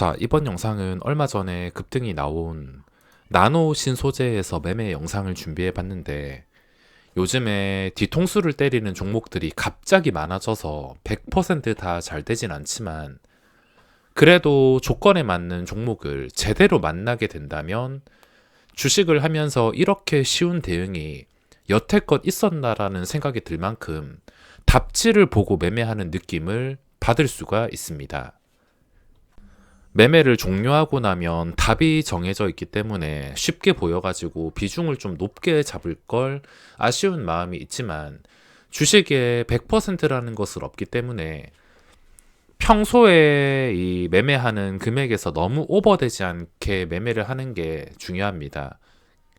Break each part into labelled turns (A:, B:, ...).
A: 자, 이번 영상은 얼마 전에 급등이 나온 나노 신소재에서 매매 영상을 준비해 봤는데, 요즘에 뒤통수를 때리는 종목들이 갑자기 많아져서 100%다 잘 되진 않지만, 그래도 조건에 맞는 종목을 제대로 만나게 된다면 주식을 하면서 이렇게 쉬운 대응이 여태껏 있었나라는 생각이 들 만큼 답지를 보고 매매하는 느낌을 받을 수가 있습니다. 매매를 종료하고 나면 답이 정해져 있기 때문에 쉽게 보여가지고 비중을 좀 높게 잡을 걸 아쉬운 마음이 있지만, 주식에 100%라는 것은 없기 때문에 평소에 이 매매하는 금액에서 너무 오버되지 않게 매매를 하는 게 중요합니다.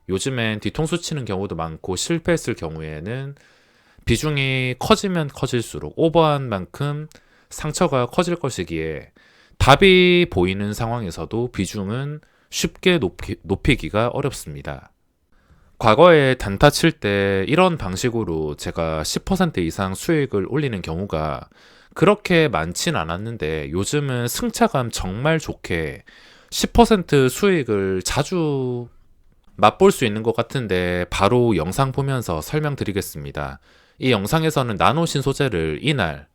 A: 요즘엔 뒤통수 치는 경우도 많고, 실패했을 경우에는 비중이 커지면 커질수록 오버한 만큼 상처가 커질 것이기에, 답이 보이는 상황에서도 비중은 쉽게 높이기가 어렵습니다. 과거에 단타 칠 때 이런 방식으로 제가 10% 이상 수익을 올리는 경우가 그렇게 많진 않았는데, 요즘은 승차감 정말 좋게 10% 수익을 자주 맛볼 수 있는 것 같은데, 바로 영상 보면서 설명드리겠습니다. 이 영상에서는 나노 신소재를 이날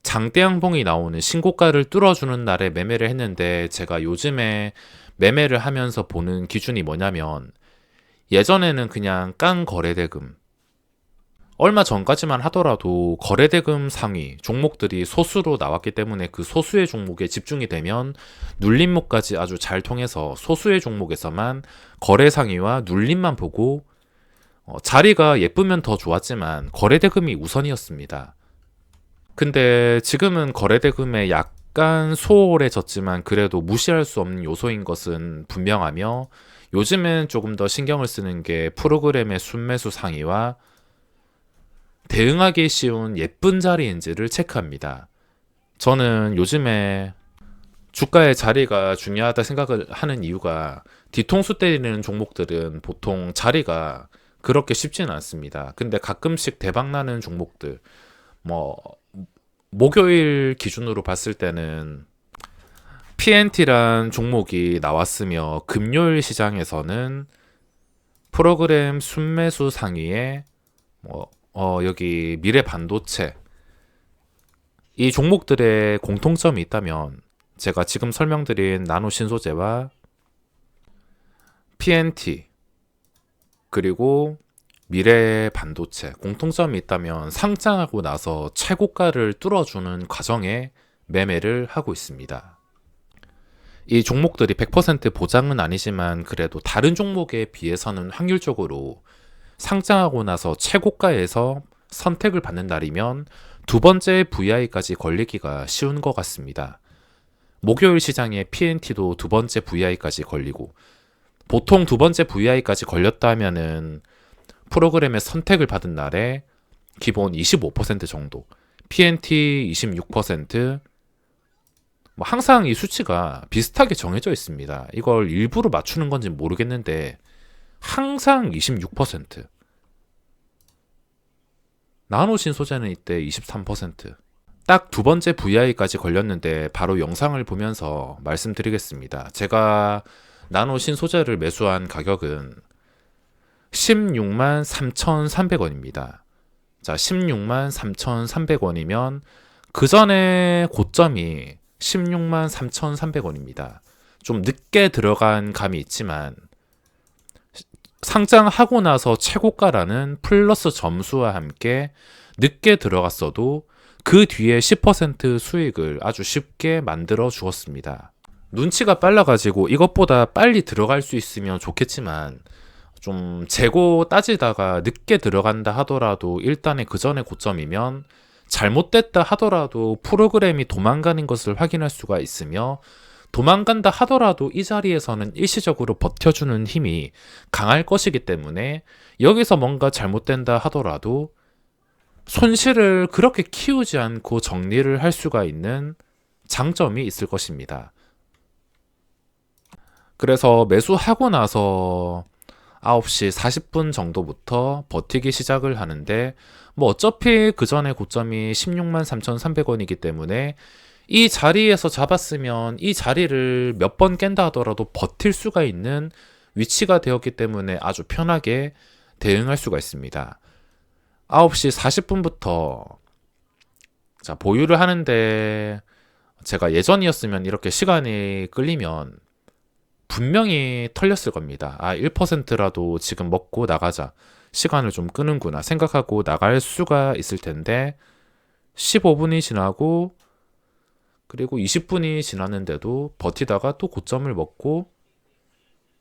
A: 장대양봉이 나오는 신고가를 뚫어주는 날에 매매를 했는데, 제가 요즘에 매매를 하면서 보는 기준이 뭐냐면, 예전에는 그냥 깐 거래대금, 얼마 전까지만 하더라도 거래대금 상위 종목들이 소수로 나왔기 때문에 그 소수의 종목에 집중이 되면 눌림목까지 아주 잘 통해서 소수의 종목에서만 거래 상위와 눌림만 보고, 자리가 예쁘면 더 좋았지만 거래대금이 우선이었습니다. 근데 지금은 거래대금에 약간 소홀해졌지만 그래도 무시할 수 없는 요소인 것은 분명하며, 요즘은 조금 더 신경을 쓰는 게 프로그램의 순매수 상위와 대응하기 쉬운 예쁜 자리인지를 체크합니다. 저는 요즘에 주가의 자리가 중요하다 생각을 하는 이유가, 뒤통수 때리는 종목들은 보통 자리가 그렇게 쉽지는 않습니다. 근데 가끔씩 대박나는 종목들, 뭐 목요일 기준으로 봤을 때는 PNT란 종목이 나왔으며, 금요일 시장에서는 프로그램 순매수 상위에 여기 미래 반도체, 이 종목들의 공통점이 있다면 제가 지금 설명드린 나노 신소재와 PNT 그리고 미래 반도체 공통점이 있다면, 상장하고 나서 최고가를 뚫어주는 과정에 매매를 하고 있습니다. 이 종목들이 100% 보장은 아니지만 그래도 다른 종목에 비해서는 확률적으로 상장하고 나서 최고가에서 선택을 받는 날이면 두 번째 VI까지 걸리기가 쉬운 것 같습니다. 목요일 시장에 PNT도 두 번째 VI까지 걸리고, 보통 두 번째 VI까지 걸렸다 하면은 프로그램의 선택을 받은 날에 기본 25% 정도, PNT 26%, 항상 이 수치가 비슷하게 정해져 있습니다. 이걸 일부러 맞추는 건지 모르겠는데 항상 26%. 나노 신소재는 이때 23%. 딱 두 번째 VI까지 걸렸는데 바로 영상을 보면서 말씀드리겠습니다. 제가 나노 신소재를 매수한 가격은 16만 3,300원입니다. 자, 16만 3,300원이면 그 전에 고점이 16만 3,300원입니다. 좀 늦게 들어간 감이 있지만, 상장하고 나서 최고가라는 플러스 점수와 함께 늦게 들어갔어도 그 뒤에 10% 수익을 아주 쉽게 만들어 주었습니다. 눈치가 빨라가지고 이것보다 빨리 들어갈 수 있으면 좋겠지만, 좀 재고 따지다가 늦게 들어간다 하더라도 일단은 그 전에 고점이면, 잘못됐다 하더라도 프로그램이 도망가는 것을 확인할 수가 있으며, 도망간다 하더라도 이 자리에서는 일시적으로 버텨주는 힘이 강할 것이기 때문에, 여기서 뭔가 잘못된다 하더라도 손실을 그렇게 키우지 않고 정리를 할 수가 있는 장점이 있을 것입니다. 그래서 매수하고 나서 9시 40분 정도부터 버티기 시작을 하는데, 어차피 그 전에 고점이 16만 3,300원이기 때문에 이 자리에서 잡았으면 이 자리를 몇 번 깬다 하더라도 버틸 수가 있는 위치가 되었기 때문에 아주 편하게 대응할 수가 있습니다. 9시 40분부터 자, 보유를 하는데 제가 예전이었으면 이렇게 시간이 끌리면 분명히 털렸을 겁니다. 1%라도 지금 먹고 나가자. 시간을 좀 끄는구나 생각하고 나갈 수가 있을 텐데 15분이 지나고 그리고 20분이 지났는데도 버티다가 또 고점을 먹고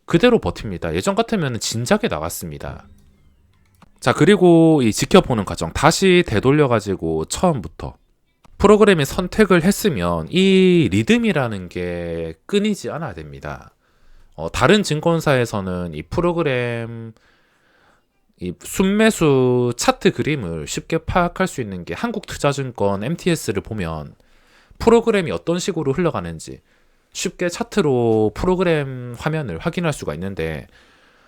A: 그대로 버팁니다. 예전 같으면 진작에 나갔습니다. 자, 그리고 이 지켜보는 과정 다시 되돌려가지고 처음부터 프로그램이 선택을 했으면 이 리듬이라는 게 끊이지 않아야 됩니다. 다른 증권사에서는 이 프로그램 이 순매수 차트 그림을 쉽게 파악할 수 있는 게 한국투자증권 MTS를 보면 프로그램이 어떤 식으로 흘러가는지 쉽게 차트로 프로그램 화면을 확인할 수가 있는데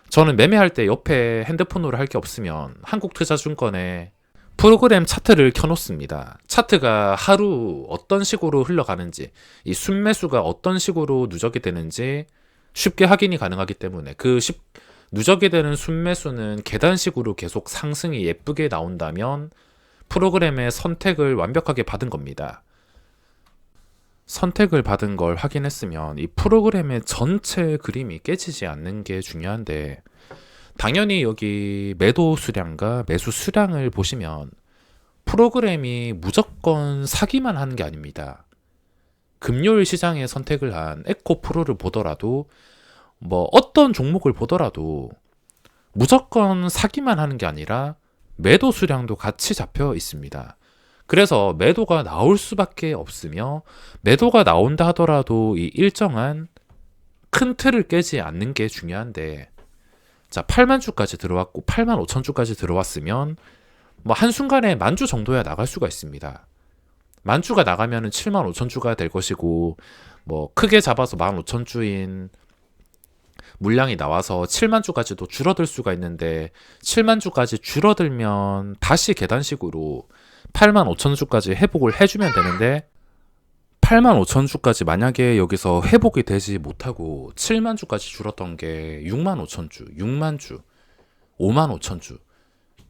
A: 저는 매매할 때 옆에 핸드폰으로 할 게 없으면 한국투자증권에 프로그램 차트를 켜놓습니다. 차트가 하루 어떤 식으로 흘러가는지 이 순매수가 어떤 식으로 누적이 되는지 쉽게 확인이 가능하기 때문에 누적이 되는 순매수는 계단식으로 계속 상승이 예쁘게 나온다면 프로그램의 선택을 완벽하게 받은 겁니다. 선택을 받은 걸 확인했으면 이 프로그램의 전체 그림이 깨지지 않는 게 중요한데 당연히 여기 매도 수량과 매수 수량을 보시면 프로그램이 무조건 사기만 하는 게 아닙니다. 금요일 시장에 선택을 한 에코프로를 보더라도 어떤 종목을 보더라도 무조건 사기만 하는 게 아니라 매도 수량도 같이 잡혀 있습니다. 그래서 매도가 나올 수밖에 없으며 매도가 나온다 하더라도 이 일정한 큰 틀을 깨지 않는 게 중요한데 자, 8만 주까지 들어왔고 8만 5천 주까지 들어왔으면 한순간에 만주 정도야 나갈 수가 있습니다. 만주가 나가면은 7만 5천 주가 될 것이고 크게 잡아서 1만 5천 주인 물량이 나와서 7만 주까지도 줄어들 수가 있는데 7만 주까지 줄어들면 다시 계단식으로 8만 5천 주까지 회복을 해주면 되는데 8만 5천 주까지 만약에 여기서 회복이 되지 못하고 7만 주까지 줄었던 게 6만 5천 주, 6만 주, 5만 5천 주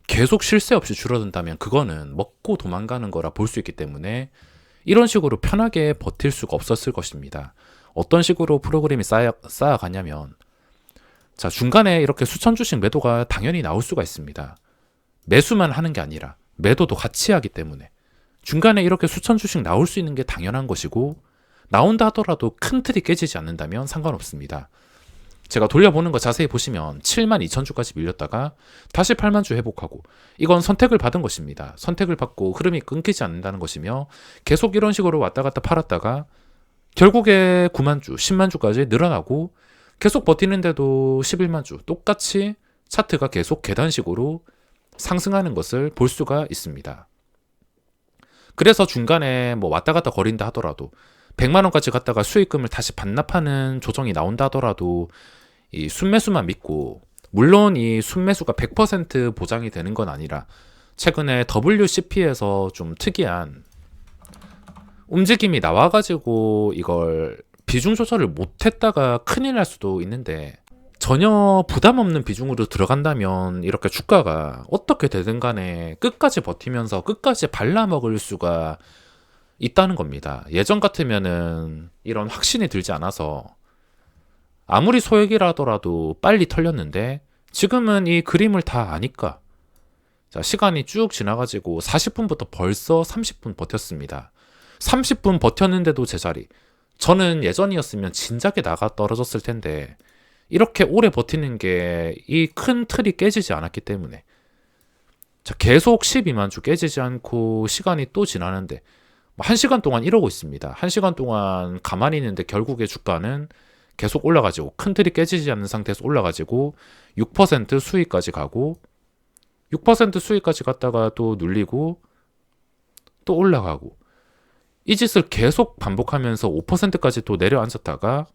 A: 계속 쉴 새 없이 줄어든다면 그거는 먹고 도망가는 거라 볼 수 있기 때문에 이런 식으로 편하게 버틸 수가 없었을 것입니다. 어떤 식으로 프로그램이 쌓아가냐면 자, 중간에 이렇게 수천 주씩 매도가 당연히 나올 수가 있습니다. 매수만 하는 게 아니라 매도도 같이 하기 때문에 중간에 이렇게 수천 주씩 나올 수 있는 게 당연한 것이고 나온다 하더라도 큰 틀이 깨지지 않는다면 상관없습니다. 제가 돌려보는 거 자세히 보시면 7만 2천 주까지 밀렸다가 다시 8만 주 회복하고 이건 선택을 받은 것입니다. 선택을 받고 흐름이 끊기지 않는다는 것이며 계속 이런 식으로 왔다 갔다 팔았다가 결국에 9만 주, 10만 주까지 늘어나고 계속 버티는데도 11만 주 똑같이 차트가 계속 계단식으로 상승하는 것을 볼 수가 있습니다. 그래서 중간에 왔다 갔다 거린다 하더라도 100만 원까지 갔다가 수익금을 다시 반납하는 조정이 나온다 하더라도 이 순매수만 믿고 물론 이 순매수가 100% 보장이 되는 건 아니라 최근에 WCP에서 좀 특이한 움직임이 나와가지고 이걸 비중 조절을 못했다가 큰일 날 수도 있는데 전혀 부담 없는 비중으로 들어간다면 이렇게 주가가 어떻게 되든 간에 끝까지 버티면서 끝까지 발라먹을 수가 있다는 겁니다. 예전 같으면은 이런 확신이 들지 않아서 아무리 소액이라 하더라도 빨리 털렸는데 지금은 이 그림을 다 아니까 자, 시간이 쭉 지나가지고 40분부터 벌써 30분 버텼습니다. 30분 버텼는데도 제자리. 저는 예전이었으면 진작에 나가 떨어졌을 텐데 이렇게 오래 버티는 게 이 큰 틀이 깨지지 않았기 때문에 자, 계속 12만 주 깨지지 않고 시간이 또 지나는데 1시간 동안 이러고 있습니다. 1시간 동안 가만히 있는데 결국에 주가는 계속 올라가지고 큰 틀이 깨지지 않는 상태에서 올라가지고 6% 수익까지 가고 6% 수익까지 갔다가 또 눌리고 또 올라가고 이 짓을 계속 반복하면서 5%까지 또 내려앉았다가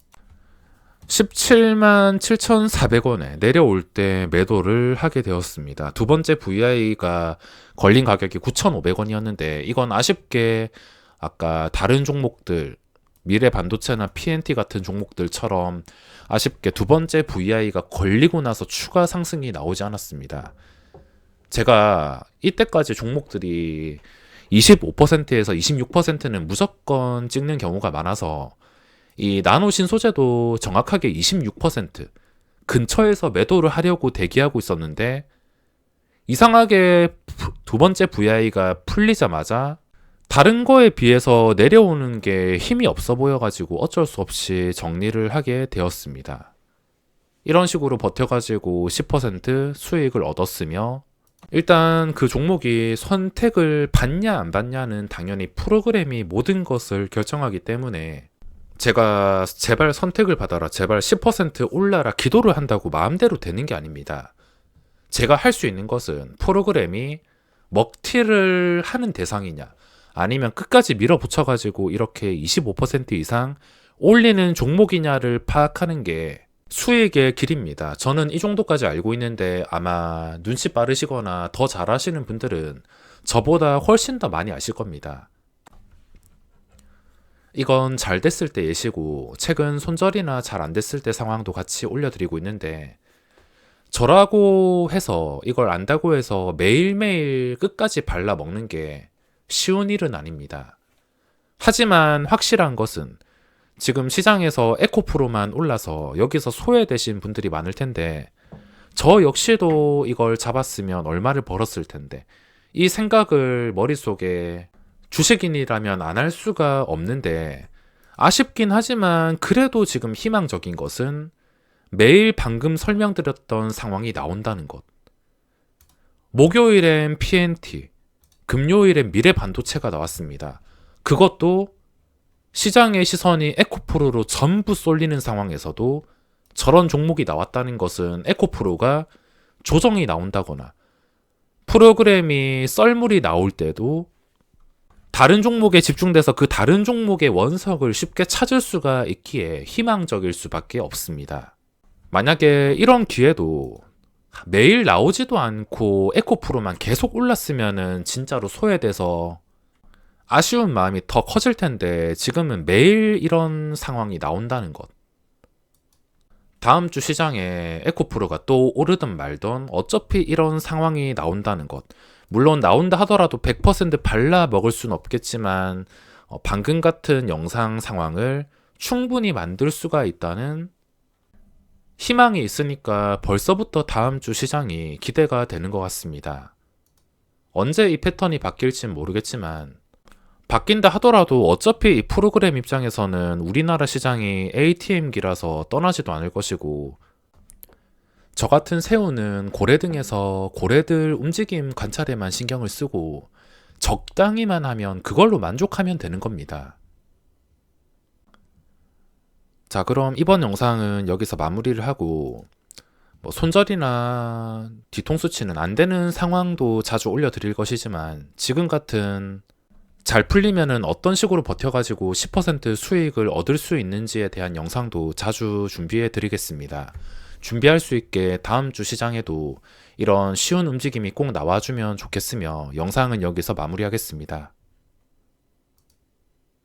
A: 17만 7,400원에 내려올 때 매도를 하게 되었습니다. 두 번째 VI가 걸린 가격이 9,500원이었는데 이건 아쉽게 아까 다른 종목들, 미래 반도체나 PNT 같은 종목들처럼 아쉽게 두 번째 VI가 걸리고 나서 추가 상승이 나오지 않았습니다. 제가 이때까지 종목들이 25%에서 26%는 무조건 찍는 경우가 많아서 이 나노 신소재도 정확하게 26% 근처에서 매도를 하려고 대기하고 있었는데 이상하게 두 번째 VI가 풀리자마자 다른 거에 비해서 내려오는 게 힘이 없어 보여가지고 어쩔 수 없이 정리를 하게 되었습니다. 이런 식으로 버텨가지고 10% 수익을 얻었으며 일단 그 종목이 선택을 받냐 안 받냐는 당연히 프로그램이 모든 것을 결정하기 때문에 제가 제발 선택을 받아라, 제발 10% 올라라 기도를 한다고 마음대로 되는 게 아닙니다. 제가 할 수 있는 것은 프로그램이 먹튀를 하는 대상이냐 아니면 끝까지 밀어붙여가지고 이렇게 25% 이상 올리는 종목이냐를 파악하는 게 수익의 길입니다. 저는 이 정도까지 알고 있는데 아마 눈치 빠르시거나 더 잘하시는 분들은 저보다 훨씬 더 많이 아실 겁니다. 이건 잘 됐을 때 예시고 최근 손절이나 잘 안 됐을 때 상황도 같이 올려드리고 있는데 저라고 해서 이걸 안다고 해서 매일매일 끝까지 발라 먹는 게 쉬운 일은 아닙니다. 하지만 확실한 것은 지금 시장에서 에코프로만 올라서 여기서 소외되신 분들이 많을 텐데 저 역시도 이걸 잡았으면 얼마를 벌었을 텐데 이 생각을 머릿속에 주식인이라면 안 할 수가 없는데 아쉽긴 하지만 그래도 지금 희망적인 것은 매일 방금 설명드렸던 상황이 나온다는 것. 목요일엔 PNT, 금요일엔 미래 반도체가 나왔습니다. 그것도 시장의 시선이 에코프로로 전부 쏠리는 상황에서도 저런 종목이 나왔다는 것은 에코프로가 조정이 나온다거나 프로그램이 썰물이 나올 때도 다른 종목에 집중돼서 그 다른 종목의 원석을 쉽게 찾을 수가 있기에 희망적일 수밖에 없습니다. 만약에 이런 기회도 매일 나오지도 않고 에코프로만 계속 올랐으면은 진짜로 소외돼서 아쉬운 마음이 더 커질 텐데 지금은 매일 이런 상황이 나온다는 것. 다음 주 시장에 에코프로가 또 오르든 말든 어차피 이런 상황이 나온다는 것. 물론 나온다 하더라도 100% 발라 먹을 수는 없겠지만 방금 같은 영상 상황을 충분히 만들 수가 있다는 희망이 있으니까 벌써부터 다음 주 시장이 기대가 되는 것 같습니다. 언제 이 패턴이 바뀔진 모르겠지만 바뀐다 하더라도 어차피 이 프로그램 입장에서는 우리나라 시장이 ATM기라서 떠나지도 않을 것이고 저 같은 새우는 고래 등에서 고래들 움직임 관찰에만 신경을 쓰고 적당히만 하면 그걸로 만족하면 되는 겁니다. 자, 그럼 이번 영상은 여기서 마무리를 하고 손절이나 뒤통수치는 안 되는 상황도 자주 올려드릴 것이지만 지금 같은 잘 풀리면은 어떤 식으로 버텨가지고 10% 수익을 얻을 수 있는지에 대한 영상도 자주 준비해 드리겠습니다. 준비할 수 있게 다음 주 시장에도 이런 쉬운 움직임이 꼭 나와주면 좋겠으며 영상은 여기서 마무리하겠습니다.